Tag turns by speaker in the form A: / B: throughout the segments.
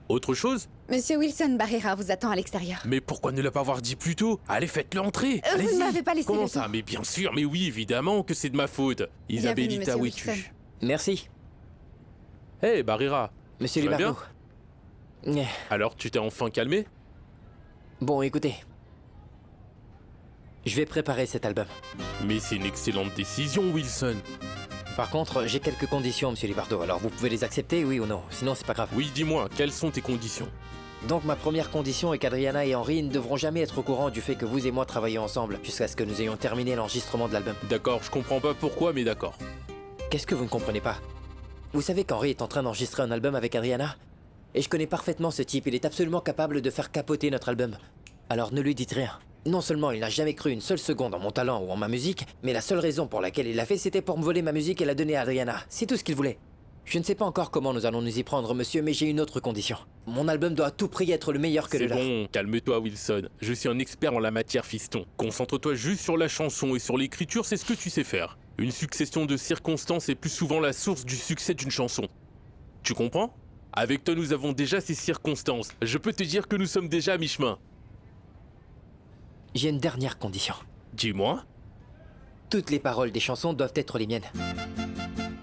A: Autre chose?
B: Monsieur Wilson Barrera vous attend à l'extérieur.
A: Mais pourquoi ne pas avoir dit plus tôt? Allez, faites-le entrer.
B: Vous
A: Allez-y.
B: ne m'avez pas laissé
A: Comment
B: le
A: ça?
B: temps.
A: Mais bien sûr, mais oui, évidemment que c'est de ma faute. Isabellita,
B: monsieur
A: où
B: Wilson.
A: es-tu?
C: Merci,
A: Hé, Barrera.
C: monsieur
A: Ça va
C: Libardo.
A: Alors, tu t'es enfin calmé?
C: Bon, écoutez. Je vais préparer cet album.
A: Mais c'est une excellente décision, Wilson.
C: Par contre, j'ai quelques conditions, monsieur Libardo, alors vous pouvez les accepter, oui ou non? Sinon, c'est pas grave.
A: Oui, dis-moi, quelles sont tes conditions?
C: Donc ma première condition est qu'Adriana et Henry ne devront jamais être au courant du fait que vous et moi travaillons ensemble, jusqu'à ce que nous ayons terminé l'enregistrement de l'album.
A: D'accord, je comprends pas pourquoi, mais d'accord.
C: Qu'est-ce que vous ne comprenez pas? Vous savez qu'Henry est en train d'enregistrer un album avec Adriana? Et je connais parfaitement ce type, il est absolument capable de faire capoter notre album. Alors ne lui dites rien. Non seulement il n'a jamais cru une seule seconde en mon talent ou en ma musique, mais la seule raison pour laquelle il l'a fait, c'était pour me voler ma musique et la donner à Adriana. C'est tout ce qu'il voulait. Je ne sais pas encore comment nous allons nous y prendre, monsieur, mais j'ai une autre condition. Mon album doit à tout prix être le meilleur que le
A: C'est
C: leur.
A: bon, calme-toi, Wilson. Je suis un expert en la matière, fiston. Concentre-toi juste sur la chanson et sur l'écriture, c'est ce que tu sais faire. Une succession de circonstances est plus souvent la source du succès d'une chanson. Tu comprends? Avec toi, nous avons déjà ces circonstances. Je peux te dire que nous sommes déjà à mi-chemin.
C: J'ai une dernière condition.
A: Dis-moi.
C: Toutes les paroles des chansons doivent être les miennes.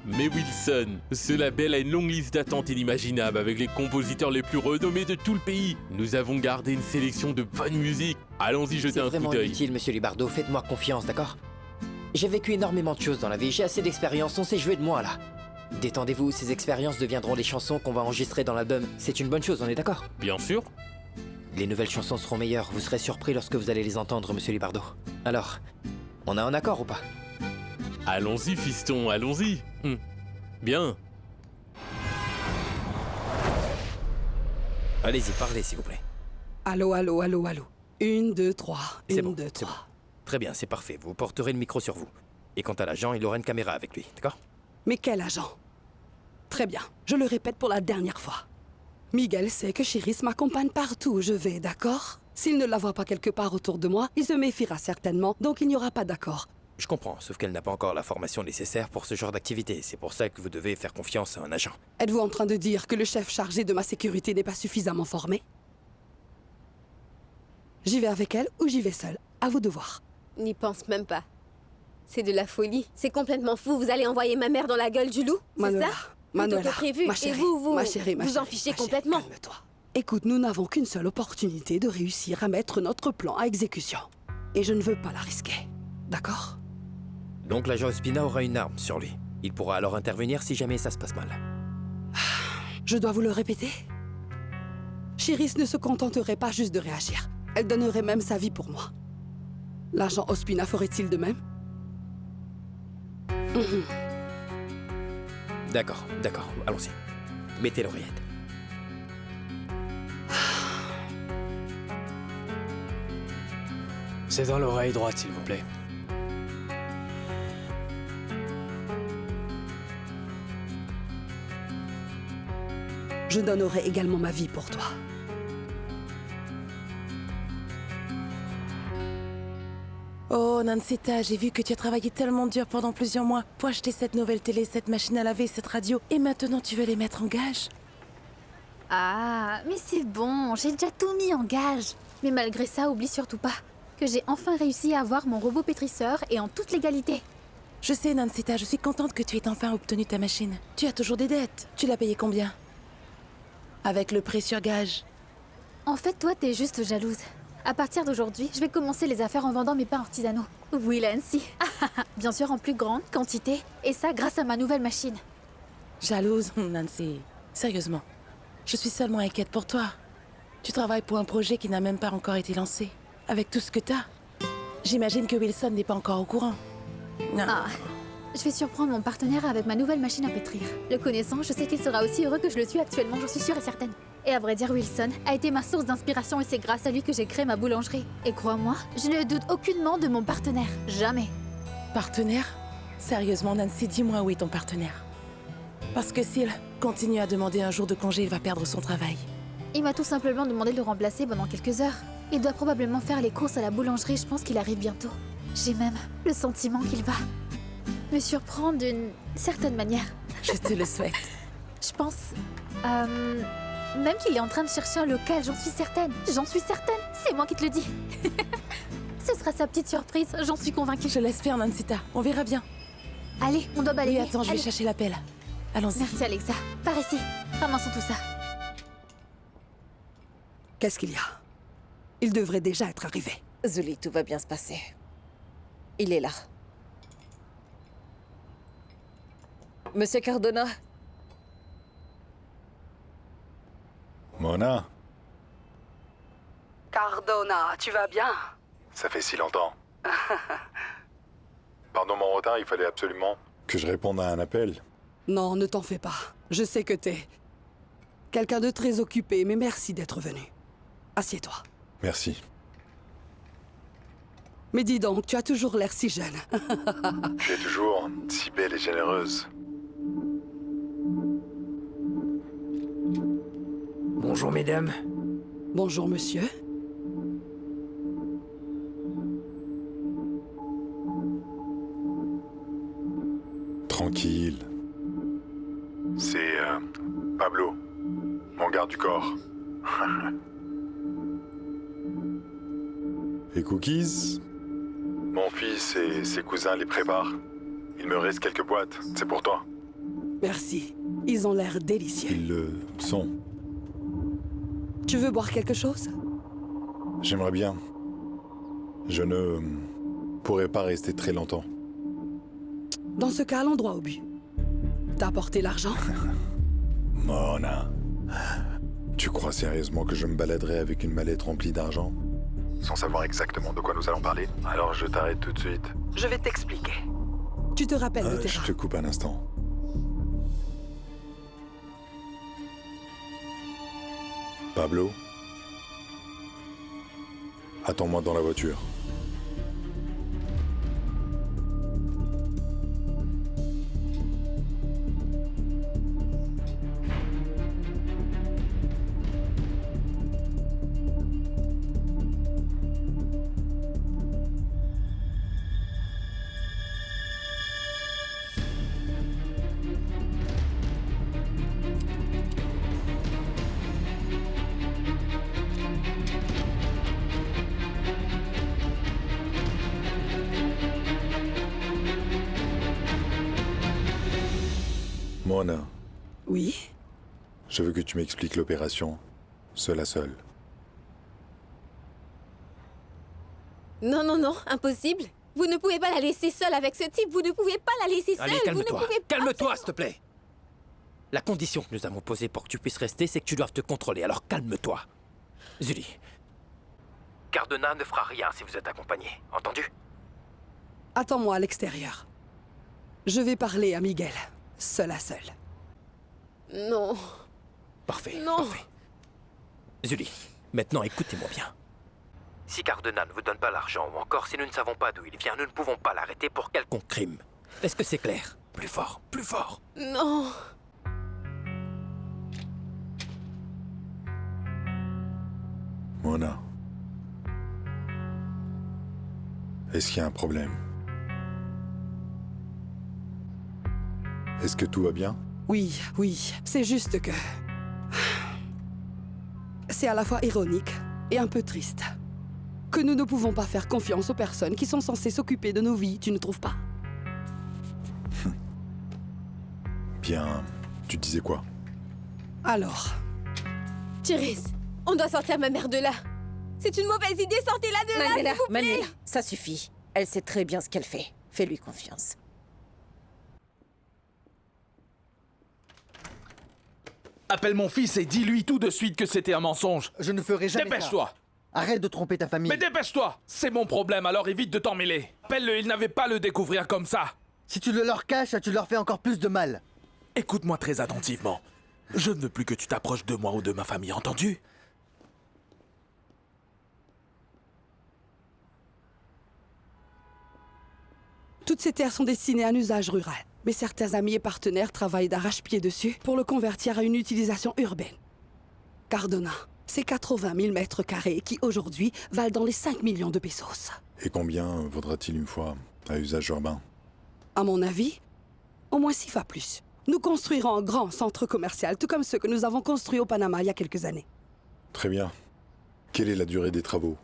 A: Mais Wilson, ce label a une longue liste d'attente inimaginable avec les compositeurs les plus renommés de tout le pays. Nous avons gardé une sélection de bonne musique. Allons-y jeter
C: C'est
A: un coup
C: vraiment
A: d'œil.
C: inutile, monsieur Libardo, faites-moi confiance, d'accord? J'ai vécu énormément de choses dans la vie, j'ai assez d'expérience, on sait jouer de moi, là. Détendez-vous, ces expériences deviendront les chansons qu'on va enregistrer dans l'album. C'est une bonne chose, on est d'accord?
A: Bien sûr.
C: Les nouvelles chansons seront meilleures, vous serez surpris lorsque vous allez les entendre, monsieur Libardo. Alors, on a un accord ou pas?
A: Allons-y, fiston, allons-y. Bien.
C: Allez-y, parlez, s'il vous plaît.
D: Allô, allô, allô, allô. 1, 2, 3.
C: C'est
D: 1,
C: bon,
D: 2,
C: c'est
D: 3.
C: bon. Très bien, c'est parfait, vous porterez le micro sur vous. Et quant à l'agent, il aura une caméra avec lui, d'accord?
D: Mais quel agent? Très bien, je le répète pour la dernière fois. Miguel sait que Chiris m'accompagne partout où je vais, d'accord? S'il ne la voit pas quelque part autour de moi, il se méfiera certainement, donc il n'y aura pas d'accord.
C: Je comprends, sauf qu'elle n'a pas encore la formation nécessaire pour ce genre d'activité. C'est pour ça que vous devez faire confiance à un agent.
D: Êtes-vous en train de dire que le chef chargé de ma sécurité n'est pas suffisamment formé? J'y vais avec elle ou j'y vais seule? À vous de voir.
E: N'y pense même pas. C'est de la folie. C'est complètement fou. Vous allez envoyer ma mère dans la gueule du loup? C'est
D: Manuela,
E: ça?
D: Manuela,
E: Plutôt que prévu.
D: ma chérie,
E: Et vous
D: ma chérie,
E: vous en fichez complètement.
D: Calme-toi. Écoute, nous n'avons qu'une seule opportunité de réussir à mettre notre plan à exécution. Et je ne veux pas la risquer. D'accord?
C: Donc l'agent Ospina aura une arme sur lui. Il pourra alors intervenir si jamais ça se passe mal.
D: Je dois vous le répéter? Chiris ne se contenterait pas juste de réagir. Elle donnerait même sa vie pour moi. L'agent Ospina ferait-il de même?
C: D'accord, d'accord, allons-y. Mettez l'oreillette.
F: C'est dans l'oreille droite, s'il vous plaît.
D: Je donnerai également ma vie pour toi.
G: Oh, Nancita, j'ai vu que tu as travaillé tellement dur pendant plusieurs mois pour acheter cette nouvelle télé, cette machine à laver, cette radio, et maintenant tu veux les mettre en gage?
H: Ah, mais c'est bon, j'ai déjà tout mis en gage. Mais malgré ça, oublie surtout pas que j'ai enfin réussi à avoir mon robot pétrisseur et en toute légalité.
G: Je sais, Nancita, je suis contente que tu aies enfin obtenu ta machine. Tu as toujours des dettes. Tu l'as payé combien? Avec le prêt sur gage.
H: En fait, toi, t'es juste jalouse. À partir d'aujourd'hui, je vais commencer les affaires en vendant mes pains artisanaux. Oui, Nancy. Bien sûr, en plus grande quantité. Et ça, grâce à ma nouvelle machine.
G: Jalouse, Nancy. Sérieusement. Je suis seulement inquiète pour toi. Tu travailles pour un projet qui n'a même pas encore été lancé. Avec tout ce que t'as. J'imagine que Wilson n'est pas encore au courant. Non.
H: Ah, je vais surprendre mon partenaire avec ma nouvelle machine à pétrir. Le connaissant, je sais qu'il sera aussi heureux que je le suis actuellement, j'en suis sûre et certaine. Et à vrai dire, Wilson a été ma source d'inspiration et c'est grâce à lui que j'ai créé ma boulangerie. Et crois-moi, je ne doute aucunement de mon partenaire. Jamais.
G: Partenaire? Sérieusement, Nancy, dis-moi où est ton partenaire. Parce que s'il continue à demander un jour de congé, il va perdre son travail.
H: Il m'a tout simplement demandé de le remplacer pendant quelques heures. Il doit probablement faire les courses à la boulangerie, je pense qu'il arrive bientôt. J'ai même le sentiment qu'il va me surprendre d'une certaine manière.
G: Je te le souhaite.
H: Je pense... Même qu'il est en train de chercher un local, j'en suis certaine. J'en suis certaine. C'est moi qui te le dis. Ce sera sa petite surprise, j'en suis convaincue.
G: Je laisse faire, Nansita. On verra bien.
H: Allez, on doit balayer.
G: Oui, attends, je vais
H: Allez.
G: chercher l'appel. Allons-y.
H: Merci Alexa. Par ici. Ramassons tout ça.
D: Qu'est-ce qu'il y a? Il devrait déjà être arrivé.
I: Zully, tout va bien se passer. Il est là. Monsieur Cardona,
J: Mona,
D: Cardona, tu vas bien?
J: ça fait si longtemps. Pardon mon retard, il fallait absolument que je réponde à un appel.
D: Non, ne t'en fais pas. Je sais que t'es quelqu'un de très occupé, mais merci d'être venu. Assieds-toi.
J: Merci.
D: Mais dis donc, tu as toujours l'air si jeune.
J: Tu es toujours si belle et généreuse.
F: Bonjour, mesdames.
D: Bonjour, monsieur.
J: Tranquille. C'est Pablo, mon garde du corps. Et Cookies? Mon fils et ses cousins les préparent. Il me reste quelques boîtes, c'est pour toi.
D: Merci. Ils ont l'air délicieux.
J: Ils le sont.
D: Tu veux boire quelque chose?
J: J'aimerais bien. Je ne pourrais pas rester très longtemps.
D: Dans ce cas, allons droit au but. T'as apporté l'argent?
J: Mona, tu crois sérieusement que je me baladerai avec une mallette remplie d'argent? Sans savoir exactement de quoi nous allons parler? Alors je t'arrête tout de suite.
D: Je vais t'expliquer. Tu te rappelles le
J: Je
D: terrain?
J: te coupe un instant. Pablo? Attends-moi dans la voiture. Mona,
D: Oui?
J: je veux que tu m'expliques l'opération, seul à seul.
E: Non, non, non, impossible. Vous ne pouvez pas la laisser seule avec ce type. Vous ne pouvez pas la laisser seule.
C: Allez,
E: Vous ne
C: calme-toi.
E: pouvez pas.
C: Calme-toi, s'il te plaît. La condition que nous avons posée pour que tu puisses rester, c'est que tu doives te contrôler. Alors calme-toi. Zully. Cardona ne fera rien si vous êtes accompagné. Entendu?
D: Attends-moi à l'extérieur. Je vais parler à Miguel, seul à seul.
E: Non.
C: Parfait.
E: Non.
C: Parfait. Zully, maintenant écoutez-moi bien. Si Cardona ne vous donne pas l'argent, ou encore si nous ne savons pas d'où il vient, nous ne pouvons pas l'arrêter pour quelconque crime. Est-ce que c'est clair? Plus fort, plus fort.
E: Non.
J: Mona. Est-ce qu'il y a un problème? Est-ce que tout va bien?
D: Oui, oui, c'est juste que... C'est à la fois ironique et un peu triste. Que nous ne pouvons pas faire confiance aux personnes qui sont censées s'occuper de nos vies, tu ne trouves pas?
J: Bien, tu disais quoi?
D: Alors,
E: Chiris, on doit sortir ma mère de là. C'est une mauvaise idée, sortez-la de là,
I: Manuela,
E: s'il vous plaît.
I: Manuela, ça suffit. Elle sait très bien ce qu'elle fait. Fais-lui confiance.
K: Appelle mon fils et dis-lui tout de suite que c'était un mensonge.
L: Je ne ferai jamais ça.
K: Dépêche-toi.
L: Arrête de tromper ta famille.
K: Mais dépêche-toi. C'est mon problème, alors évite de t'en mêler. Appelle-le, il n'avait pas à le découvrir comme ça.
L: Si tu le leur caches, tu leur fais encore plus de mal.
K: Écoute-moi très attentivement. Je ne veux plus que tu t'approches de moi ou de ma famille, entendu?
D: toutes ces terres sont destinées à un usage rural. Mais certains amis et partenaires travaillent d'arrache-pied dessus pour le convertir à une utilisation urbaine. Cardona, c'est 80 000 mètres carrés qui, aujourd'hui, valent dans les 5 millions de pesos.
J: Et combien vaudra-t-il une fois à usage urbain?
D: À mon avis, au moins 6 fois plus. Nous construirons un grand centre commercial, tout comme ceux que nous avons construits au Panama il y a quelques années.
J: Très bien. Quelle est la durée des travaux?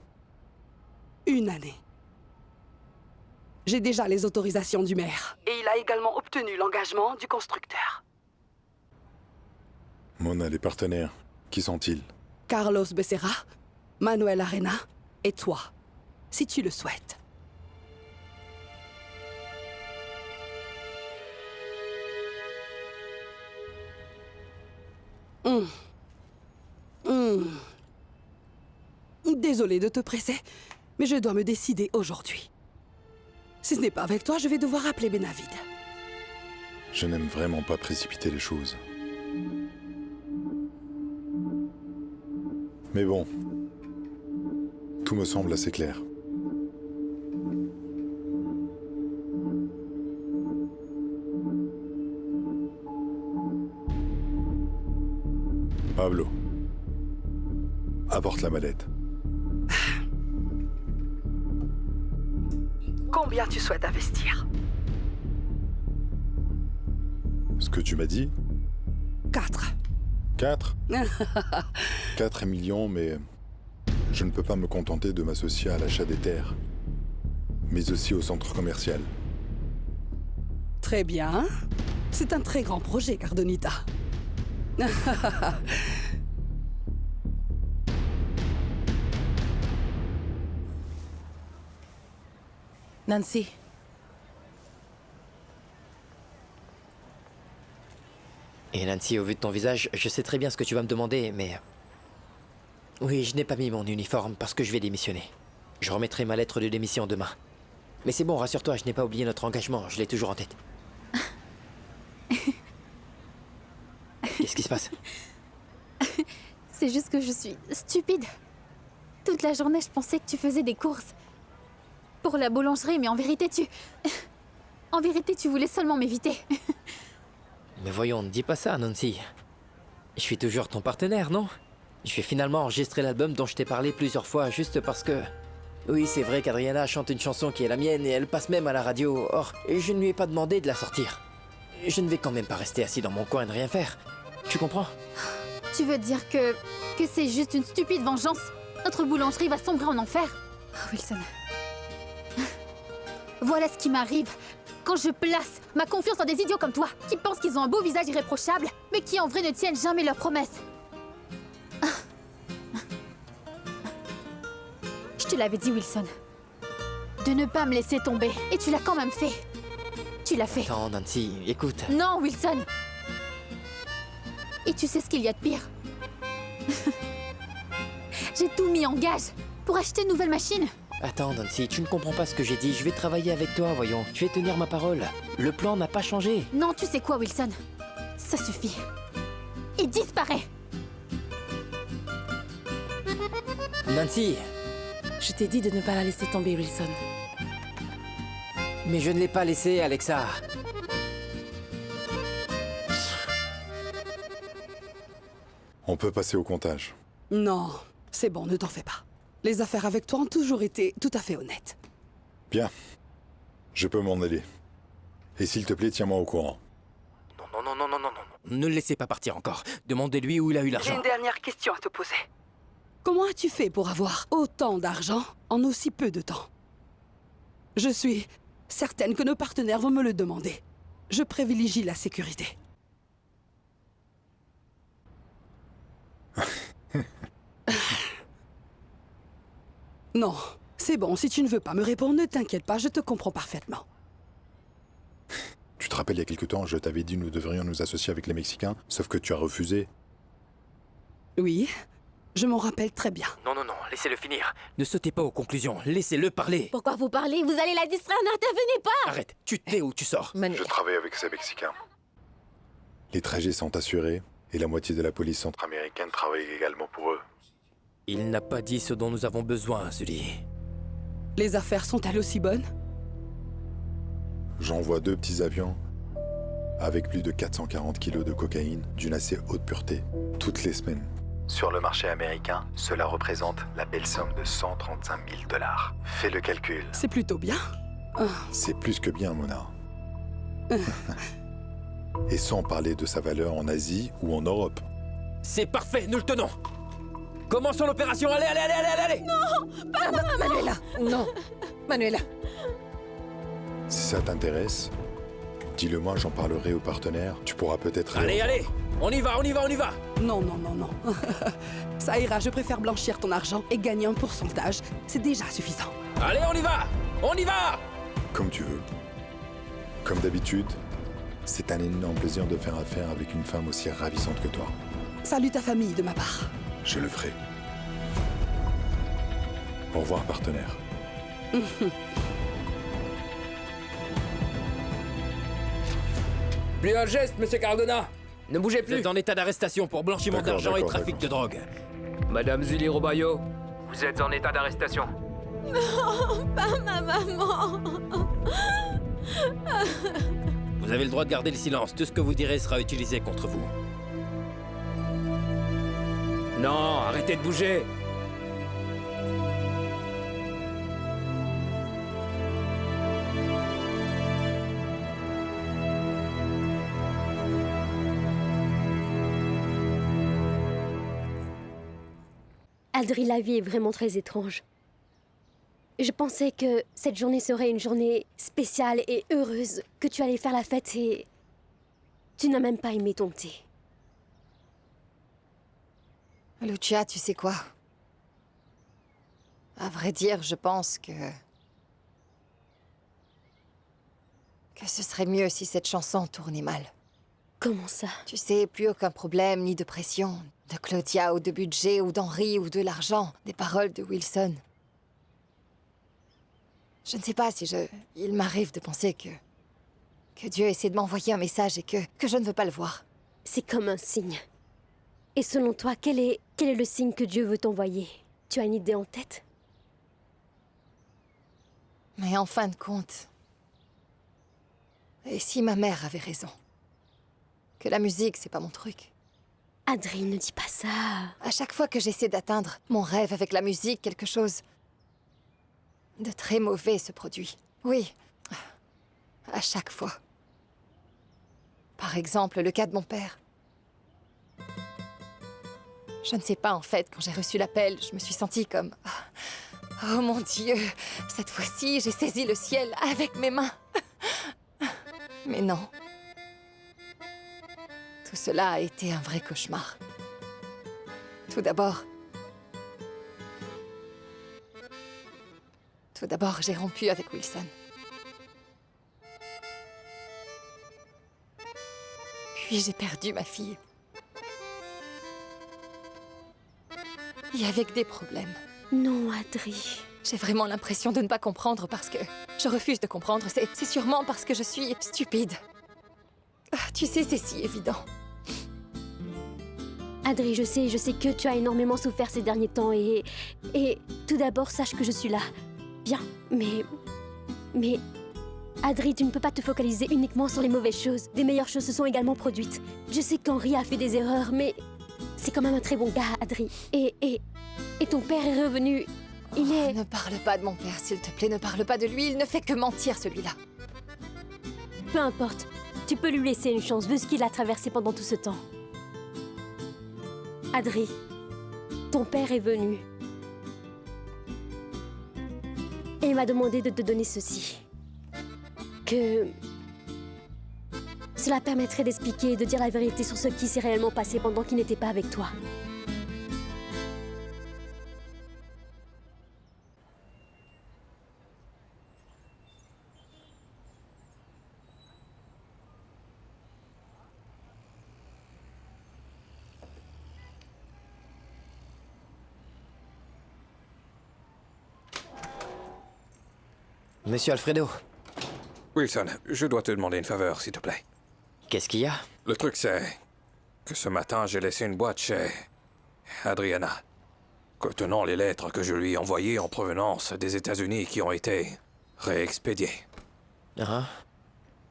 D: 1 année. J'ai déjà les autorisations du maire. Et il a également obtenu l'engagement du constructeur.
J: Mona, les partenaires, qui sont-ils?
D: Carlos Becerra, Manuel Arena et toi, si tu le souhaites. Désolée de te presser, mais je dois me décider aujourd'hui. Si ce n'est pas avec toi, je vais devoir appeler Benavid.
J: Je n'aime vraiment pas précipiter les choses. Mais bon, tout me semble assez clair. Pablo, apporte la mallette.
D: Combien tu souhaites investir?
J: Ce que tu m'as dit?
D: 4.
J: 4? 4 millions, mais je ne peux pas me contenter de m'associer à l'achat des terres, mais aussi au centre commercial.
D: Très bien. C'est un très grand projet, Cardonita.
G: Nancy.
C: Et Nancy, au vu de ton visage, je sais très bien ce que tu vas me demander, mais... Oui, je n'ai pas mis mon uniforme parce que je vais démissionner. Je remettrai ma lettre de démission demain. Mais c'est bon, rassure-toi, je n'ai pas oublié notre engagement, je l'ai toujours en tête. Qu'est-ce qui se passe?
H: C'est juste que je suis stupide. Toute la journée, je pensais que tu faisais des courses. Pour la boulangerie, mais en vérité, En vérité, tu voulais seulement m'éviter.
C: Mais voyons, ne dis pas ça, Nancy. Je suis toujours ton partenaire, non? Je vais finalement enregistrer l'album dont je t'ai parlé plusieurs fois, juste parce que... Oui, c'est vrai qu'Adriana chante une chanson qui est la mienne et elle passe même à la radio. Or, je ne lui ai pas demandé de la sortir. Je ne vais quand même pas rester assis dans mon coin et ne rien faire. Tu comprends?
H: Tu veux dire que c'est juste une stupide vengeance? Notre boulangerie va sombrer en enfer? Oh, Wilson. Voilà ce qui m'arrive quand je place ma confiance dans des idiots comme toi, qui pensent qu'ils ont un beau visage irréprochable, mais qui en vrai ne tiennent jamais leurs promesses. Je te l'avais dit, Wilson, de ne pas me laisser tomber, et tu l'as quand même fait. Tu l'as fait.
C: Attends, Nancy, écoute.
H: Non, Wilson. Et tu sais ce qu'il y a de pire? J'ai tout mis en gage pour acheter une nouvelle machine.
C: Attends, Nancy, tu ne comprends pas ce que j'ai dit. Je vais travailler avec toi, voyons. Je vais tenir ma parole. Le plan n'a pas changé.
H: Non, tu sais quoi, Wilson? Ça suffit. Et disparaît.
C: Nancy!
G: Je t'ai dit de ne pas la laisser tomber, Wilson.
C: Mais je ne l'ai pas laissée, Alexa.
J: On peut passer au comptage.
D: Non, c'est bon, ne t'en fais pas. Les affaires avec toi ont toujours été tout à fait honnêtes.
J: Bien. Je peux m'en aller. Et s'il te plaît, tiens-moi au courant.
C: Non. Ne le laissez pas partir encore. Demandez-lui où il a eu
D: J'ai
C: l'argent.
D: une dernière question à te poser. Comment as-tu fait pour avoir autant d'argent en aussi peu de temps? Je suis certaine que nos partenaires vont me le demander. Je privilégie la sécurité. Non, c'est bon, si tu ne veux pas me répondre, ne t'inquiète pas, je te comprends parfaitement.
J: Tu te rappelles, il y a quelque temps, je t'avais dit nous devrions nous associer avec les Mexicains, sauf que tu as refusé.
D: Oui, je m'en rappelle très bien.
C: Non, laissez-le finir. Ne sautez pas aux conclusions, laissez-le parler.
E: Pourquoi vous parlez? Vous allez la distraire, n'intervenez pas!
C: Arrête, tu te tais ou tu sors.
J: Je travaille avec ces Mexicains. Les trajets sont assurés, et la moitié de la police centra-américaine travaille également pour eux.
C: Il n'a pas dit ce dont nous avons besoin, Sully.
D: Les affaires sont-elles aussi bonnes?
J: J'envoie 2 petits avions avec plus de 440 kilos de cocaïne d'une assez haute pureté, toutes les semaines. Sur le marché américain, cela représente la belle somme de 135 000 $. Fais le calcul.
D: C'est plutôt bien.
J: C'est plus que bien, Mona. Et sans parler de sa valeur en Asie ou en Europe.
C: C'est parfait, nous le tenons. Commençons l'opération, allez, allez, allez, allez, allez.
E: Non, pas maman.
I: Manuela, non. Manuela.
J: Si ça t'intéresse, dis-le-moi, j'en parlerai au partenaire. Tu pourras peut-être...
C: Allez, allez, on y va, on y va, on y va.
D: Non, non, non, non. Ça ira, je préfère blanchir ton argent et gagner un pourcentage. C'est déjà suffisant.
C: Allez, on y va. On y va.
J: Comme tu veux. Comme d'habitude, c'est un énorme plaisir de faire affaire avec une femme aussi ravissante que toi.
D: Salut ta famille de ma part.
J: Je le ferai. Au revoir, partenaire.
C: Plus un geste, monsieur Cardona. Ne bougez plus. Vous êtes en état d'arrestation pour blanchiment
J: D'accord,
C: d'argent et
J: d'accord,
C: trafic de drogue.
F: Madame Zuli Robayo, vous êtes en état d'arrestation.
E: Non, pas ma maman.
C: Vous avez le droit de garder le silence. Tout ce que vous direz sera utilisé contre vous.
F: Non, arrêtez de bouger.
M: Adri, la vie est vraiment très étrange. Je pensais que cette journée serait une journée spéciale et heureuse, que tu allais faire la fête et... Tu n'as même pas aimé ton thé.
B: Lucia, tu sais quoi? À vrai dire, je pense que ce serait mieux si cette chanson tournait mal.
M: Comment ça?
B: Tu sais, plus aucun problème, ni de pression. De Claudia, ou de budget, ou d'Henri, ou de l'argent. Des paroles de Wilson. Je ne sais pas si il m'arrive de penser que Dieu essaie de m'envoyer un message et que je ne veux pas le voir.
M: C'est comme un signe. Et selon toi, quel est le signe que Dieu veut t'envoyer? Tu as une idée en tête?
B: Mais en fin de compte... Et si ma mère avait raison? Que la musique, c'est pas mon truc.
M: Adri, ne dis pas ça.
B: À chaque fois que j'essaie d'atteindre mon rêve avec la musique, quelque chose de très mauvais se produit. Oui, à chaque fois. Par exemple, le cas de mon père. Je ne sais pas, en fait, quand j'ai reçu l'appel, je me suis sentie comme... Oh mon Dieu, cette fois-ci, j'ai saisi le ciel avec mes mains. Mais non. Tout cela a été un vrai cauchemar. Tout d'abord, j'ai rompu avec Wilson. Puis j'ai perdu ma fille. Et avec des problèmes.
M: Non, Adri.
B: J'ai vraiment l'impression de ne pas comprendre parce que je refuse de comprendre. C'est sûrement parce que je suis stupide. Tu sais, c'est si évident.
M: Adri, je sais que tu as énormément souffert ces derniers temps et tout d'abord, sache que je suis là. Bien, mais... Adri, tu ne peux pas te focaliser uniquement sur les mauvaises choses. Des meilleures choses se sont également produites. Je sais qu'Henri a fait des erreurs, mais c'est quand même un très bon gars, Adri. Et ton père est revenu. Il est...
B: Ne parle pas de mon père, s'il te plaît, ne parle pas de lui. Il ne fait que mentir, celui-là.
M: Peu importe. Tu peux lui laisser une chance, vu ce qu'il a traversé pendant tout ce temps. Adri, ton père est venu. Et il m'a demandé de te donner ceci. Que... Cela permettrait d'expliquer et de dire la vérité sur ce qui s'est réellement passé pendant qu'il n'était pas avec toi.
C: Monsieur Alfredo.
F: Wilson, je dois te demander une faveur, s'il te plaît.
C: Qu'est-ce qu'il y a?
F: Le truc, c'est que ce matin, j'ai laissé une boîte chez Adriana, contenant les lettres que je lui ai envoyées en provenance des États-Unis qui ont été réexpédiées.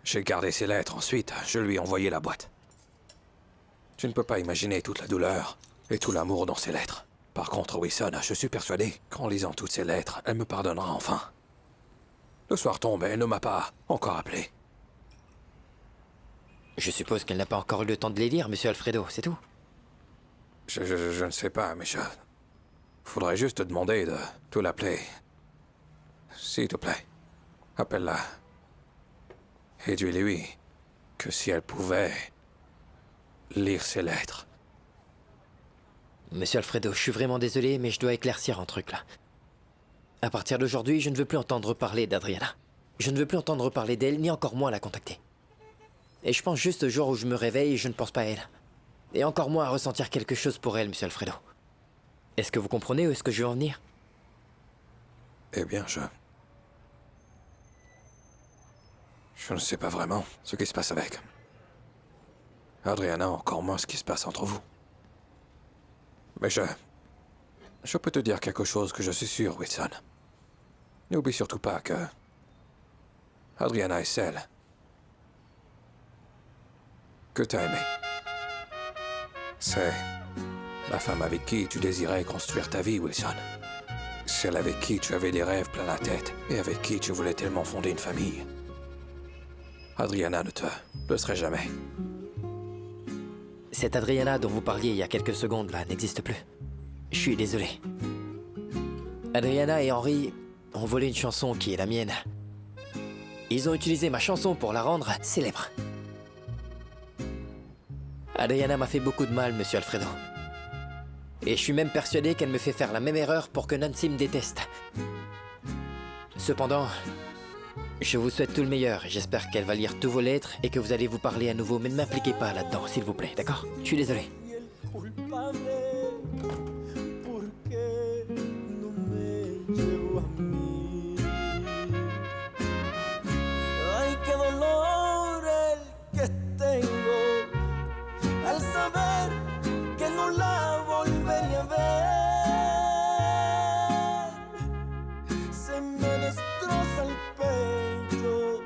F: J'ai gardé ces lettres, ensuite, je lui ai envoyé la boîte. Tu ne peux pas imaginer toute la douleur et tout l'amour dans ces lettres. Par contre, Wilson, je suis persuadé qu'en lisant toutes ces lettres, elle me pardonnera enfin. Le soir tombe et elle ne m'a pas encore appelé.
C: Je suppose qu'elle n'a pas encore eu le temps de les lire, monsieur Alfredo, c'est tout.
F: Je ne sais pas, Misha. Faudrait juste te demander de te l'appeler. S'il te plaît. Appelle-la. Et dis-lui que si elle pouvait lire ses lettres.
C: Monsieur Alfredo, je suis vraiment désolé, mais je dois éclaircir un truc là. À partir d'aujourd'hui, je ne veux plus entendre parler d'Adriana. Je ne veux plus entendre parler d'elle, ni encore moins la contacter. Et je pense juste au jour où je me réveille et je ne pense pas à elle. Et encore moins à ressentir quelque chose pour elle, monsieur Alfredo. Est-ce que vous comprenez où est-ce que je veux en venir?
F: Eh bien, je ne sais pas vraiment ce qui se passe avec Adriana, encore moins ce qui se passe entre vous. Mais je peux te dire quelque chose que je suis sûr, Wilson. N'oublie surtout pas que Adriana est celle que t'as aimée. C'est la femme avec qui tu désirais construire ta vie, Wilson. Celle avec qui tu avais des rêves plein la tête et avec qui tu voulais tellement fonder une famille. Adriana ne te laisserait jamais.
C: Cette Adriana dont vous parliez il y a quelques secondes là n'existe plus. Je suis désolé. Adriana et Henry ont volé une chanson qui est la mienne. Ils ont utilisé ma chanson pour la rendre célèbre. Adriana m'a fait beaucoup de mal, monsieur Alfredo. Et je suis même persuadé qu'elle me fait faire la même erreur pour que Nancy me déteste. Cependant, je vous souhaite tout le meilleur et j'espère qu'elle va lire tous vos lettres et que vous allez vous parler à nouveau, mais ne m'impliquez pas là-dedans, s'il vous plaît, d'accord? Je suis désolé.
N: Al saber que no la volvería a ver, se me destroza el pecho,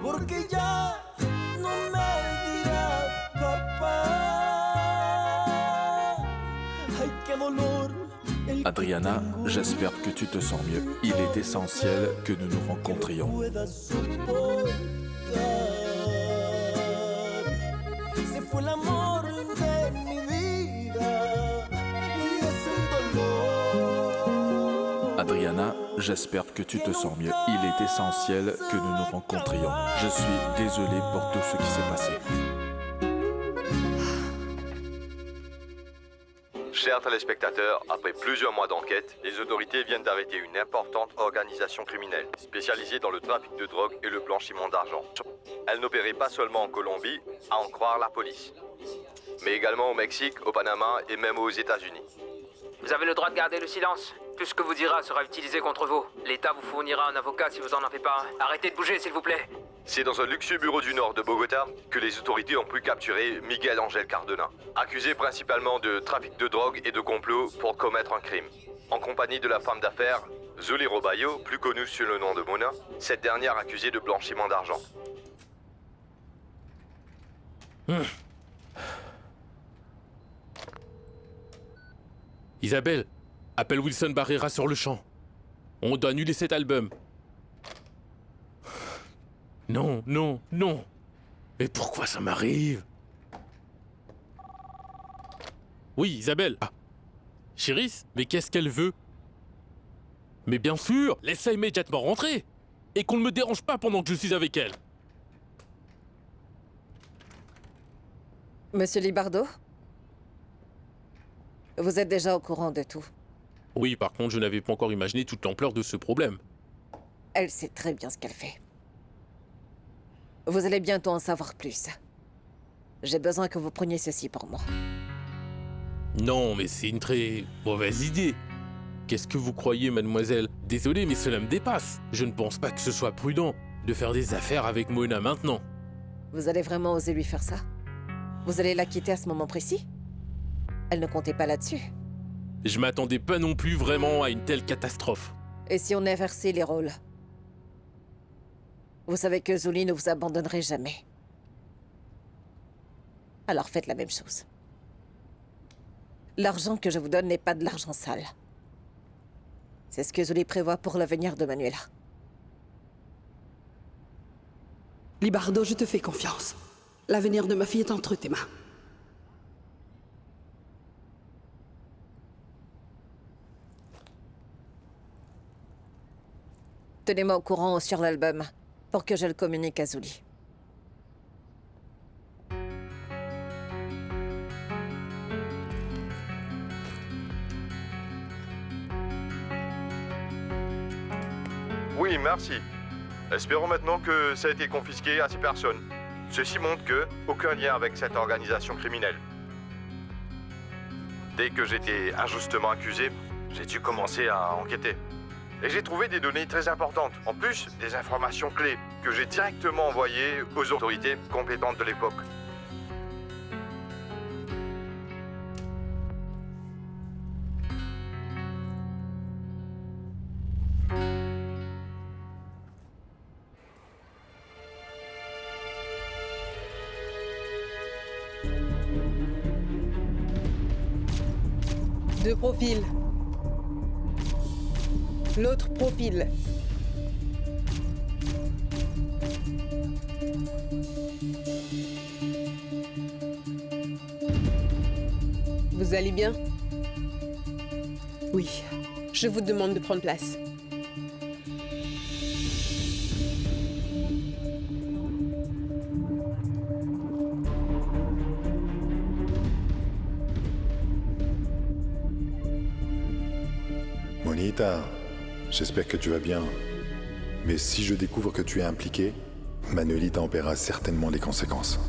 N: porque ya no me dirá papá. Ay, qué dolor.
K: Adriana, j'espère que tu te sens mieux. Il est essentiel que nous nous rencontrions.
N: Fue el amor de mi vida y es un dolor.
K: Adriana, j'espère que tu te sens mieux. Il est essentiel que nous nous rencontrions. Je suis désolé pour tout ce qui s'est passé.
O: Chers téléspectateurs, après plusieurs mois d'enquête, les autorités viennent d'arrêter une importante organisation criminelle spécialisée dans le trafic de drogue et le blanchiment d'argent. Elle n'opérait pas seulement en Colombie, à en croire la police, mais également au Mexique, au Panama et même aux États-Unis.
P: Vous avez le droit de garder le silence. Tout ce que vous dira sera utilisé contre vous. L'État vous fournira un avocat si vous en avez pas un. Arrêtez de bouger, s'il vous plaît.
O: C'est dans un luxueux bureau du nord de Bogota que les autorités ont pu capturer Miguel Ángel Cardona, accusé principalement de trafic de drogue et de complot pour commettre un crime. En compagnie de la femme d'affaires Zuli Robayo, plus connue sous le nom de Mona, cette dernière accusée de blanchiment d'argent.
A: Isabelle, appelle Wilson Barrera sur le champ. On doit annuler cet album. Non, non, non. Mais pourquoi ça m'arrive? Oui, Isabelle. Ah. Chiris, mais qu'est-ce qu'elle veut? Mais bien sûr, laisse-la immédiatement rentrer. Et qu'on ne me dérange pas pendant que je suis avec elle.
I: Monsieur Libardo? Vous êtes déjà au courant de tout.
A: Oui, par contre, je n'avais pas encore imaginé toute l'ampleur de ce problème.
I: Elle sait très bien ce qu'elle fait. Vous allez bientôt en savoir plus. J'ai besoin que vous preniez ceci pour moi.
A: Non, mais c'est une très mauvaise idée. Qu'est-ce que vous croyez, mademoiselle? Désolé, mais cela me dépasse. Je ne pense pas que ce soit prudent de faire des affaires avec Mona maintenant.
I: Vous allez vraiment oser lui faire ça? Vous allez la quitter à ce moment précis? Elle ne comptait pas là-dessus.
A: Je m'attendais pas non plus vraiment à une telle catastrophe.
I: Et si on inversait les rôles? Vous savez que Zuli ne vous abandonnerait jamais. Alors faites la même chose. L'argent que je vous donne n'est pas de l'argent sale. C'est ce que Zuli prévoit pour l'avenir de Manuela.
D: Libardo, je te fais confiance. L'avenir de ma fille est entre tes mains.
I: Tenez-moi au courant sur l'album pour que je le communique à Zuli.
O: Oui, merci. Espérons maintenant que ça a été confisqué à ces personnes. Ceci montre que aucun lien avec cette organisation criminelle. Dès que j'étais injustement accusé, j'ai dû commencer à enquêter. Et j'ai trouvé des données très importantes. En plus, des informations clés que j'ai directement envoyées aux autorités compétentes de l'époque.
Q: Deux profils. L'autre profil. Vous allez bien?
D: Oui.
Q: Je vous demande de prendre place.
J: Monita, j'espère que tu vas bien. Mais si je découvre que tu es impliqué, Manolita en paiera certainement les conséquences.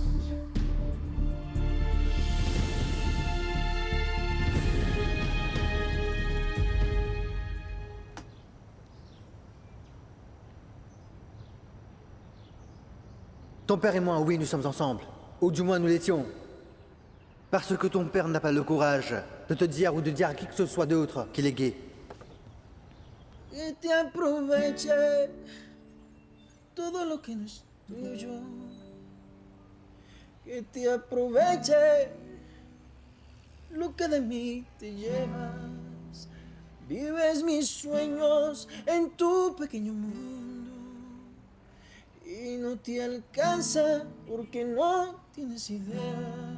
L: Ton père et moi, oui, nous sommes ensemble. Ou du moins nous l'étions. Parce que ton père n'a pas le courage de te dire ou de dire à qui que ce soit d'autre qu'il est gay.
N: Que te aproveche todo lo que no es tuyo. Que te aproveche lo que de mí te llevas. Vives mis sueños en tu pequeño mundo y no te alcanza porque no tienes idea.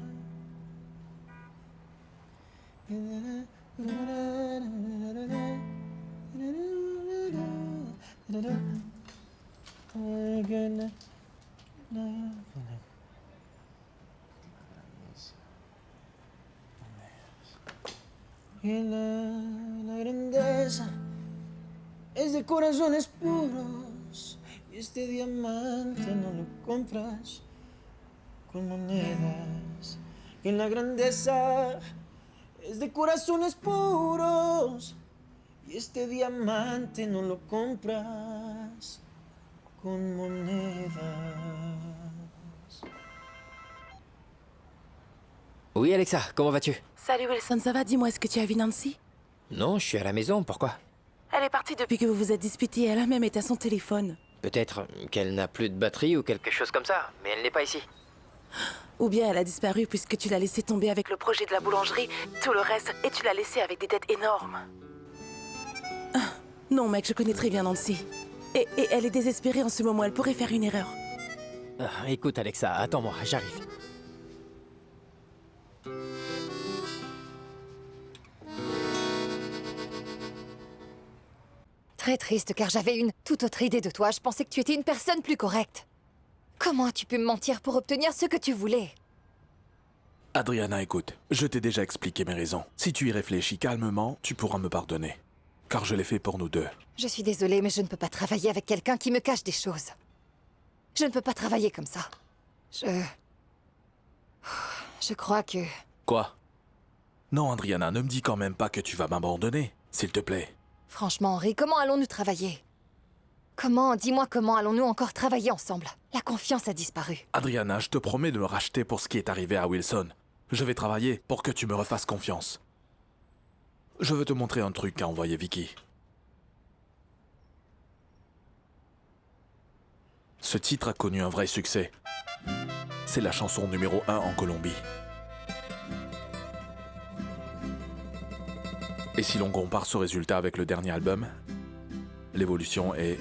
N: Y la grandeza es de corazones puros y este diamante no lo compras con monedas. Y la grandeza es de corazones puros y este diamante no lo compras con monedas.
C: Oui, Alexa, comment vas-tu?
G: Salut Wilson, ça va? Dis-moi, est-ce que tu as vu Nancy?
C: Non, je suis à la maison, pourquoi?
G: Elle est partie depuis que vous vous êtes disputés, elle a même été à son téléphone.
C: Peut-être qu'elle n'a plus de batterie ou quelque chose comme ça, mais elle n'est pas ici.
G: Ou bien elle a disparu puisque tu l'as laissé tomber avec le projet de la boulangerie, tout le reste, et tu l'as laissé avec des dettes énormes. Ah, non mec, je connais très bien Nancy. Et elle est désespérée en ce moment, elle pourrait faire une erreur.
C: Écoute Alexa, attends-moi, j'arrive.
B: Très triste car j'avais une toute autre idée de toi. Je pensais que tu étais une personne plus correcte. Comment as-tu pu me mentir pour obtenir ce que tu voulais?
K: Adriana, écoute, je t'ai déjà expliqué mes raisons. Si tu y réfléchis calmement, tu pourras me pardonner. Car je l'ai fait pour nous deux.
B: Je suis désolée, mais je ne peux pas travailler avec quelqu'un qui me cache des choses. Je ne peux pas travailler comme ça. Je crois que...
K: Quoi? Non, Adriana, ne me dis quand même pas que tu vas m'abandonner, s'il te plaît.
B: Franchement, Henri, comment allons-nous travailler? Dis-moi comment allons-nous encore travailler ensemble? La confiance a disparu.
K: Adriana, je te promets de me racheter pour ce qui est arrivé à Wilson. Je vais travailler pour que tu me refasses confiance. Je veux te montrer un truc qu'a envoyé Vicky. Ce titre a connu un vrai succès. C'est la chanson numéro 1 en Colombie. Et si l'on compare ce résultat avec le dernier album, l'évolution est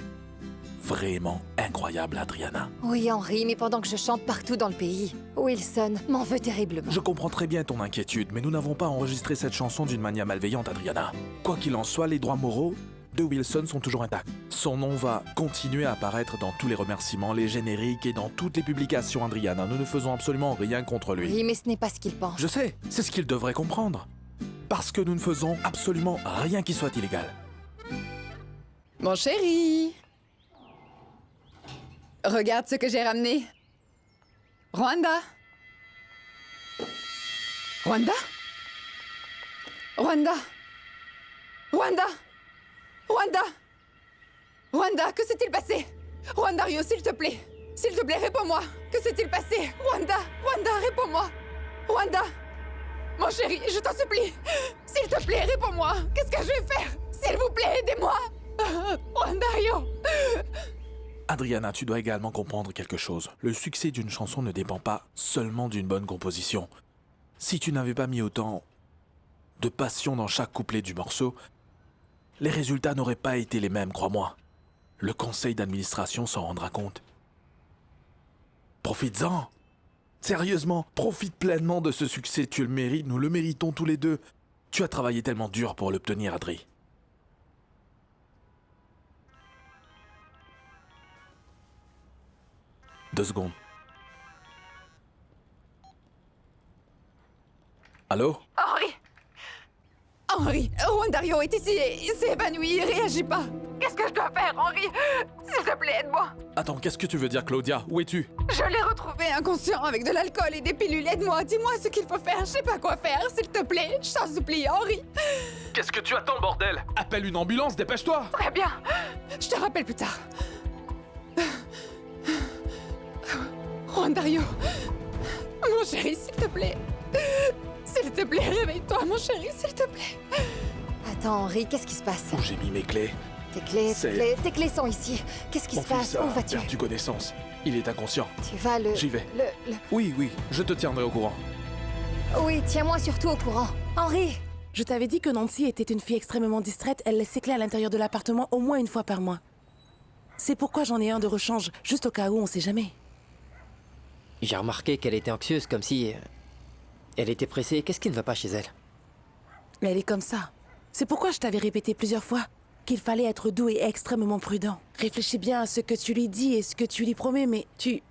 K: vraiment incroyable, Adriana.
B: Oui, Henri, mais pendant que je chante partout dans le pays, Wilson m'en veut terriblement.
K: Je comprends très bien ton inquiétude, mais nous n'avons pas enregistré cette chanson d'une manière malveillante, Adriana. Quoi qu'il en soit, les droits moraux de Wilson sont toujours intacts. Son nom va continuer à apparaître dans tous les remerciements, les génériques et dans toutes les publications, Adriana. Nous ne faisons absolument rien contre lui.
B: Oui, mais ce n'est pas ce qu'il pense.
K: Je sais, c'est ce qu'il devrait comprendre. Parce que nous ne faisons absolument rien qui soit illégal.
R: Mon chéri! Regarde ce que j'ai ramené. Rwanda! Rwanda? Rwanda! Rwanda! Rwanda! Rwanda, que s'est-il passé? Rwandario, s'il te plaît! S'il te plaît, réponds-moi! Que s'est-il passé? Rwanda! Rwanda, réponds-moi! Rwanda! Mon chéri, je t'en supplie! S'il te plaît, réponds-moi! Qu'est-ce que je vais faire? S'il vous plaît, aidez-moi! Rwandario!
K: Adriana, tu dois également comprendre quelque chose. Le succès d'une chanson ne dépend pas seulement d'une bonne composition. Si tu n'avais pas mis autant de passion dans chaque couplet du morceau, les résultats n'auraient pas été les mêmes, crois-moi. Le conseil d'administration s'en rendra compte. Profites-en! Sérieusement, profite pleinement de ce succès, tu le mérites, nous le méritons tous les deux. Tu as travaillé tellement dur pour l'obtenir, Adri. Deux secondes. Allô?
R: Henri, Rwandario est ici et il s'est évanoui, il réagit pas. Qu'est-ce que je dois faire, Henri? S'il te plaît, aide-moi.
K: Attends, qu'est-ce que tu veux dire, Claudia? Où es-tu?
R: Je l'ai retrouvé inconscient avec de l'alcool et des pilules. Aide-moi, dis-moi ce qu'il faut faire. Je sais pas quoi faire, s'il te plaît. Je t'en supplie, Henri.
K: Qu'est-ce que tu attends, bordel? Appelle une ambulance, dépêche-toi!
R: Très bien. Je te rappelle plus tard. Rwandario. Mon chéri, s'il te plaît. S'il te plaît, réveille-toi, mon chéri, s'il te plaît.
B: Attends, Henri, qu'est-ce qui se passe?
K: Où j'ai mis mes clés?
B: Tes clés sont ici. Qu'est-ce qui se passe? Où vas-tu?
K: Mon fils a perdu connaissance. Il est inconscient.
B: Tu vas le...
K: J'y vais.
B: Le...
K: Oui, je te tiendrai au courant.
B: Oui, tiens-moi surtout au courant. Henri!
G: Je t'avais dit que Nancy était une fille extrêmement distraite. Elle laisse ses clés à l'intérieur de l'appartement au moins une fois par mois. C'est pourquoi j'en ai un de rechange, juste au cas où, on sait jamais.
C: J'ai remarqué qu'elle était anxieuse, comme si... elle était pressée. Qu'est-ce qui ne va pas chez elle?
G: Elle est comme ça. C'est pourquoi je t'avais répété plusieurs fois qu'il fallait être doux et extrêmement prudent. Réfléchis bien à ce que tu lui dis et ce que tu lui promets, mais tu...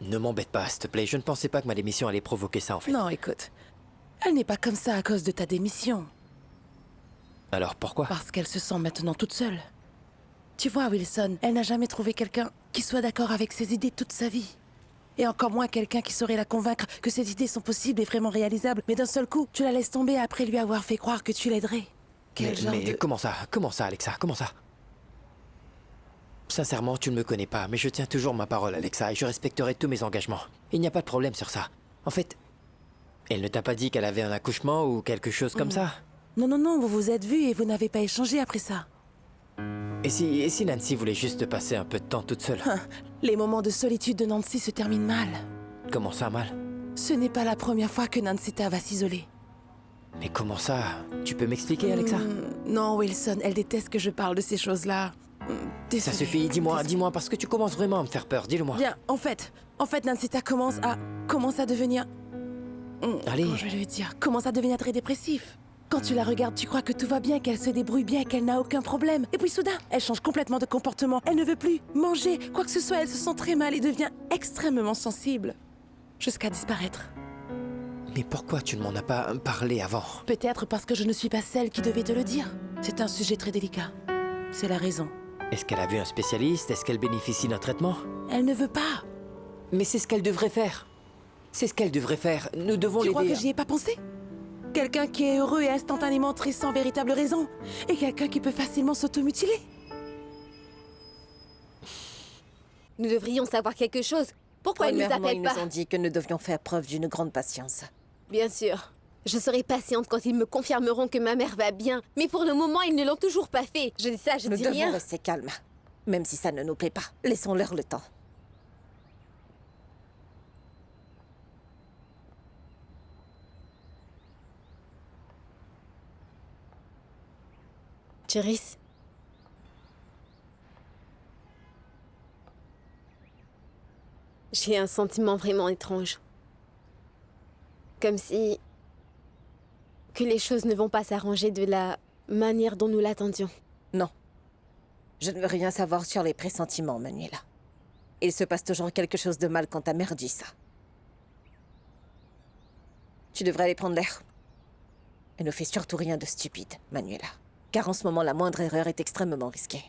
C: Ne m'embête pas, s'il te plaît. Je ne pensais pas que ma démission allait provoquer ça, en fait.
G: Non, écoute. Elle n'est pas comme ça à cause de ta démission.
C: Alors pourquoi?
G: Parce qu'elle se sent maintenant toute seule. Tu vois, Wilson, elle n'a jamais trouvé quelqu'un qui soit d'accord avec ses idées toute sa vie. Et encore moins quelqu'un qui saurait la convaincre que ses idées sont possibles et vraiment réalisables. Mais d'un seul coup, tu la laisses tomber après lui avoir fait croire que tu l'aiderais.
C: Mais comment ça, Alexa? Comment ça? Sincèrement, tu ne me connais pas, mais je tiens toujours ma parole, Alexa, et je respecterai tous mes engagements. Il n'y a pas de problème sur ça. En fait, elle ne t'a pas dit qu'elle avait un accouchement ou quelque chose comme ça?
G: Non, vous vous êtes vus et vous n'avez pas échangé après ça.
C: Et si Nancy voulait juste passer un peu de temps toute seule?
G: Les moments de solitude de Nancy se terminent mal.
C: Comment ça, mal?
G: Ce n'est pas la première fois que Nancita va s'isoler.
C: Mais comment ça? Tu peux m'expliquer, Alexa?
G: Non, Wilson, elle déteste que je parle de ces choses-là.
C: Ça suffit, dis-moi, parce que tu commences vraiment à me faire peur, dis-le-moi.
G: Bien, en fait, Nancita commence à devenir...
C: Allez.
G: Comment je vais lui dire? Commence à devenir très dépressif. Quand tu la regardes, tu crois que tout va bien, qu'elle se débrouille bien, qu'elle n'a aucun problème. Et puis soudain, elle change complètement de comportement. Elle ne veut plus manger, quoi que ce soit, elle se sent très mal et devient extrêmement sensible. Jusqu'à disparaître.
C: Mais pourquoi tu ne m'en as pas parlé avant?
G: Peut-être parce que je ne suis pas celle qui devait te le dire. C'est un sujet très délicat. C'est la raison.
C: Est-ce qu'elle a vu un spécialiste? Est-ce qu'elle bénéficie d'un traitement?
G: Elle ne veut pas.
C: Mais c'est ce qu'elle devrait faire. C'est ce qu'elle devrait faire. Nous devons l'aider.
G: Tu crois que j'y ai pas pensé? Quelqu'un qui est heureux et instantanément triste sans véritable raison. Et quelqu'un qui peut facilement s'automutiler.
E: Nous devrions savoir quelque chose. Pourquoi ils ne nous appellent pas?
I: Ils nous ont dit que nous devions faire preuve d'une grande patience.
E: Bien sûr. Je serai patiente quand ils me confirmeront que ma mère va bien. Mais pour le moment, ils ne l'ont toujours pas fait. Je dis ça, je dis rien.
I: Nous devons rester calmes. Même si ça ne nous plaît pas. Laissons-leur le temps.
E: Chéris. J'ai un sentiment vraiment étrange. Comme si... que les choses ne vont pas s'arranger de la manière dont nous l'attendions.
I: Non. Je ne veux rien savoir sur les pressentiments, Manuela. Il se passe toujours quelque chose de mal quand ta mère dit ça. Tu devrais aller prendre l'air. Et ne fais surtout rien de stupide, Manuela. Car en ce moment, la moindre erreur est extrêmement risquée.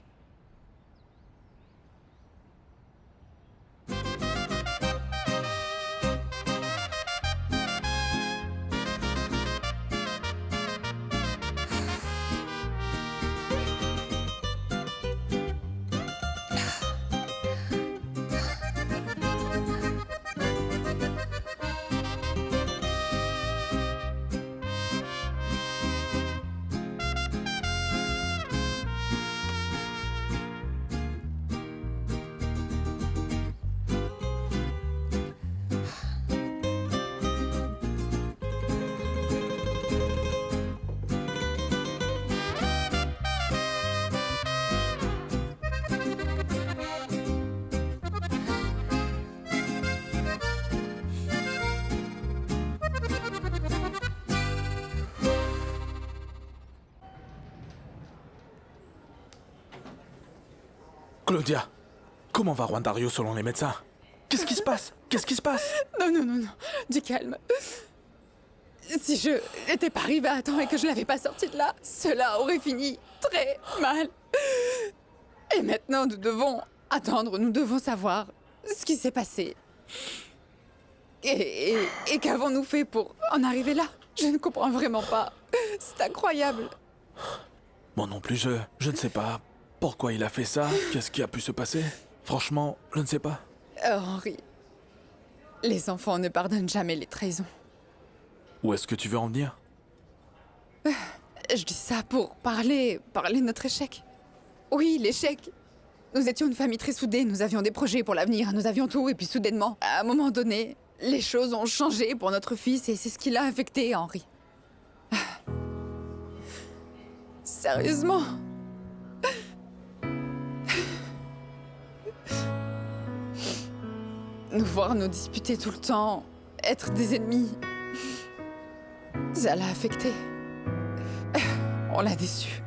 K: Claudia, comment va Rwandario selon les médecins? Qu'est-ce qui se passe? Qu'est-ce qui se passe?
R: Non. Du calme. Si je n'étais pas arrivée à temps et que je l'avais pas sorti de là, cela aurait fini très mal. Et maintenant, nous devons attendre, nous devons savoir ce qui s'est passé. Et qu'avons-nous fait pour en arriver là? Je ne comprends vraiment pas. C'est incroyable.
K: Moi non plus, je ne sais pas. Pourquoi il a fait ça? Qu'est-ce qui a pu se passer? Franchement, je ne sais pas.
R: Henri, les enfants ne pardonnent jamais les trahisons.
K: Où est-ce que tu veux en venir?
R: Je dis ça pour parler de notre échec. Oui, l'échec. Nous étions une famille très soudée, nous avions des projets pour l'avenir, nous avions tout, et puis soudainement, à un moment donné, les choses ont changé pour notre fils, et c'est ce qui l'a affecté, Henri. Sérieusement. Nous voir nous disputer tout le temps, être des ennemis, ça l'a affecté. On l'a déçu.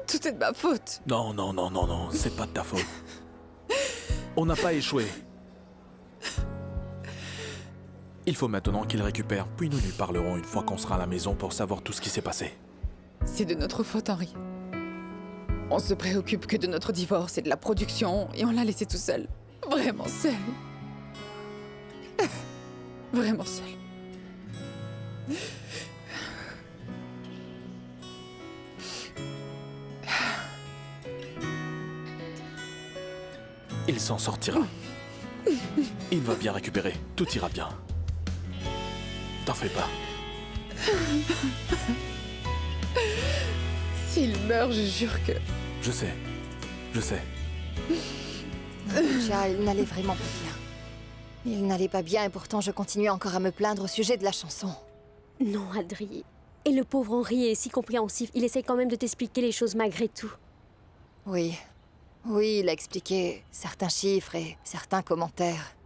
R: Tout est de ma faute.
K: Non, c'est pas de ta faute. On n'a pas échoué. Il faut maintenant qu'il récupère, puis nous lui parlerons une fois qu'on sera à la maison pour savoir tout ce qui s'est passé.
R: C'est de notre faute, Henri. On se préoccupe que de notre divorce et de la production, et on l'a laissé tout seul. Vraiment seul. Vraiment seul.
K: Il s'en sortira. Il va bien récupérer. Tout ira bien. T'en fais pas.
R: S'il meurt, je jure que...
K: Je sais.
B: Lucia, il n'allait vraiment pas bien. Il n'allait pas bien et pourtant je continuais encore à me plaindre au sujet de la chanson.
M: Non, Adri. Et le pauvre Henri est si compréhensif. Il essaie quand même de t'expliquer les choses malgré tout.
B: Oui, il a expliqué certains chiffres et certains commentaires.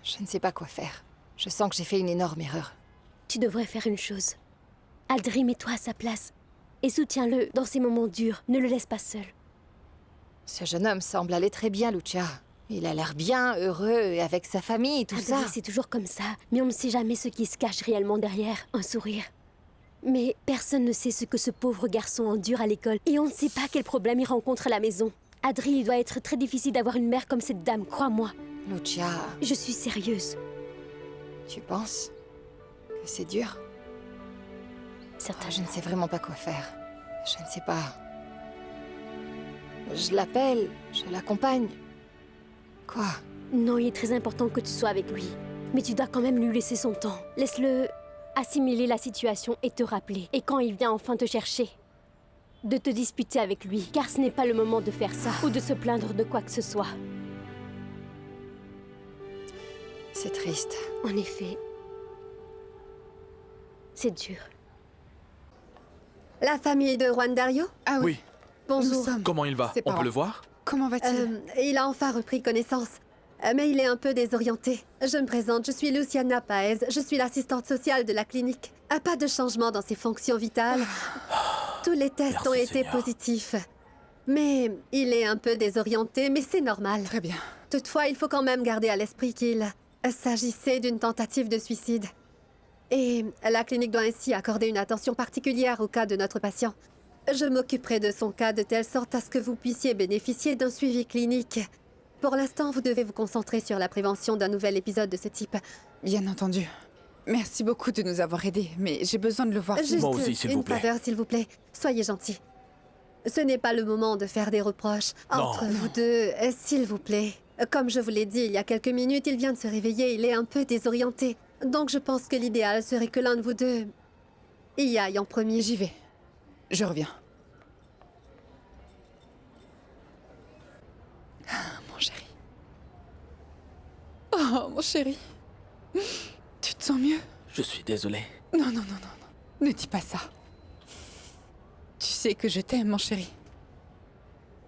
B: Je ne sais pas quoi faire. Je sens que j'ai fait une énorme erreur.
M: Tu devrais faire une chose. Adri, mets-toi à sa place. Et soutiens-le dans ces moments durs. Ne le laisse pas seul.
B: Ce jeune homme semble aller très bien, Lucia. Il a l'air bien, heureux, et avec sa famille, tout ça.
M: Adri, c'est toujours comme ça. Mais on ne sait jamais ce qui se cache réellement derrière un sourire. Mais personne ne sait ce que ce pauvre garçon endure à l'école. Et on ne sait pas quel problème il rencontre à la maison. Adri, il doit être très difficile d'avoir une mère comme cette dame, crois-moi.
B: Lucia...
M: Je suis sérieuse.
B: Tu penses que c'est dur?
M: Certainement.
B: Je ne sais vraiment pas quoi faire. Je ne sais pas... Je l'appelle, je l'accompagne. Quoi?
M: Non, il est très important que tu sois avec lui. Mais tu dois quand même lui laisser son temps. Laisse-le assimiler la situation et te rappeler. Et quand il vient enfin te chercher, de te disputer avec lui. Car ce n'est pas le moment de faire ça ou de se plaindre de quoi que ce soit.
B: C'est triste.
M: En effet. C'est dur.
S: La famille de Rwandario?
R: Ah
K: oui.
M: Bonjour.
K: Comment il va? On peut le voir?
R: Comment va-t-il?
S: Il a enfin repris connaissance. Mais il est un peu désorienté. Je me présente, je suis Luciana Paez, je suis l'assistante sociale de la clinique. Pas de changement dans ses fonctions vitales. Tous les tests
K: Merci,
S: ont été
K: Seigneur.
S: positifs. Mais il est un peu désorienté, mais c'est normal.
R: Très bien.
S: Toutefois, il faut quand même garder à l'esprit qu'il s'agissait d'une tentative de suicide. Et la clinique doit ainsi accorder une attention particulière au cas de notre patient. Je m'occuperai de son cas de telle sorte à ce que vous puissiez bénéficier d'un suivi clinique. Pour l'instant, vous devez vous concentrer sur la prévention d'un nouvel épisode de ce type.
R: Bien entendu. Merci beaucoup de nous avoir aidés, mais j'ai besoin de le voir.
S: Juste une faveur, s'il vous plaît. Soyez gentil. Ce n'est pas le moment de faire des reproches. Entre vous deux, s'il vous plaît. Comme je vous l'ai dit il y a quelques minutes, il vient de se réveiller, il est un peu désorienté. Donc je pense que l'idéal serait que l'un de vous deux y aille en premier.
R: J'y vais. Je reviens. Mon chéri. Oh, mon chéri. Tu te sens mieux?
K: Je suis désolé.
R: Non, non, non, non, non. Ne dis pas ça. Tu sais que je t'aime, mon chéri.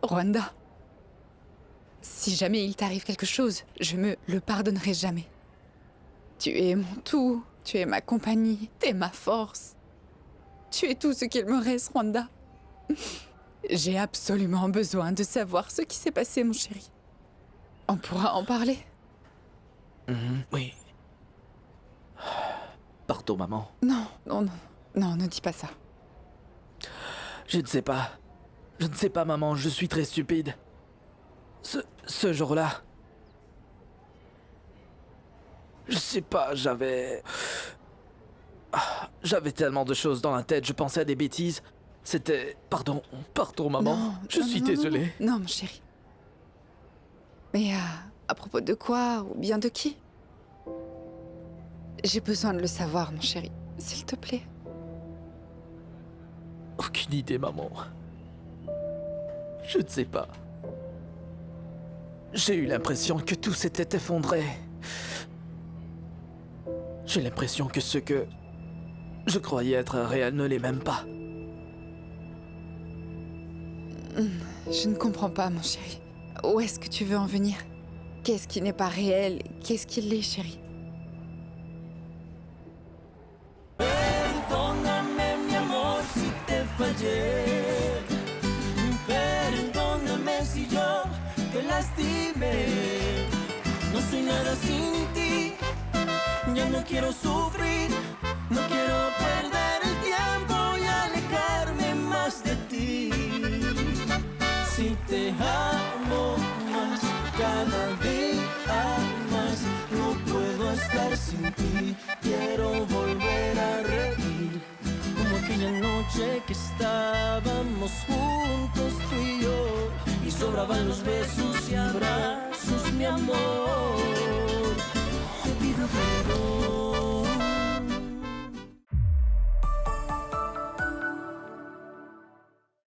R: Rwanda. Si jamais il t'arrive quelque chose, je me le pardonnerai jamais. Tu es mon tout. Tu es ma compagnie. T'es ma force. Tu es tout ce qu'il me reste, Rwanda. J'ai absolument besoin de savoir ce qui s'est passé, mon chéri. On pourra en parler?
K: Oui. Pardon, maman.
R: Non, non, non. Non, ne dis pas ça.
K: Je ne sais pas. Je ne sais pas, maman, je suis très stupide. Ce jour-là... Je sais pas, j'avais tellement de choses dans la tête, je pensais à des bêtises. C'était... Pardon, maman.
R: Non,
K: je suis désolé.
R: Non, mon chéri. Mais à propos de quoi, ou bien de qui? J'ai besoin de le savoir, mon chéri. S'il te plaît.
K: Aucune idée, maman. Je ne sais pas. J'ai eu l'impression que tout s'était effondré. J'ai l'impression que ce que je croyais être réel ne l'est même pas.
R: Je ne comprends pas, mon chéri. Où est-ce que tu veux en venir? Qu'est-ce qui n'est pas réel? Qu'est-ce qui l'est, chéri?
N: Perdóname, mi amor, si te fallé. Perdóname si yo te lastimé. No soy nada sin ti. Ya no quiero sufrir. No quiero perder el tiempo y alejarme más de ti. Si te amo más, cada día más. No puedo estar sin ti. Quiero volver a reír. Como aquella noche que estábamos juntos tú y yo. Y sobraban los besos y abrazos, mi amor.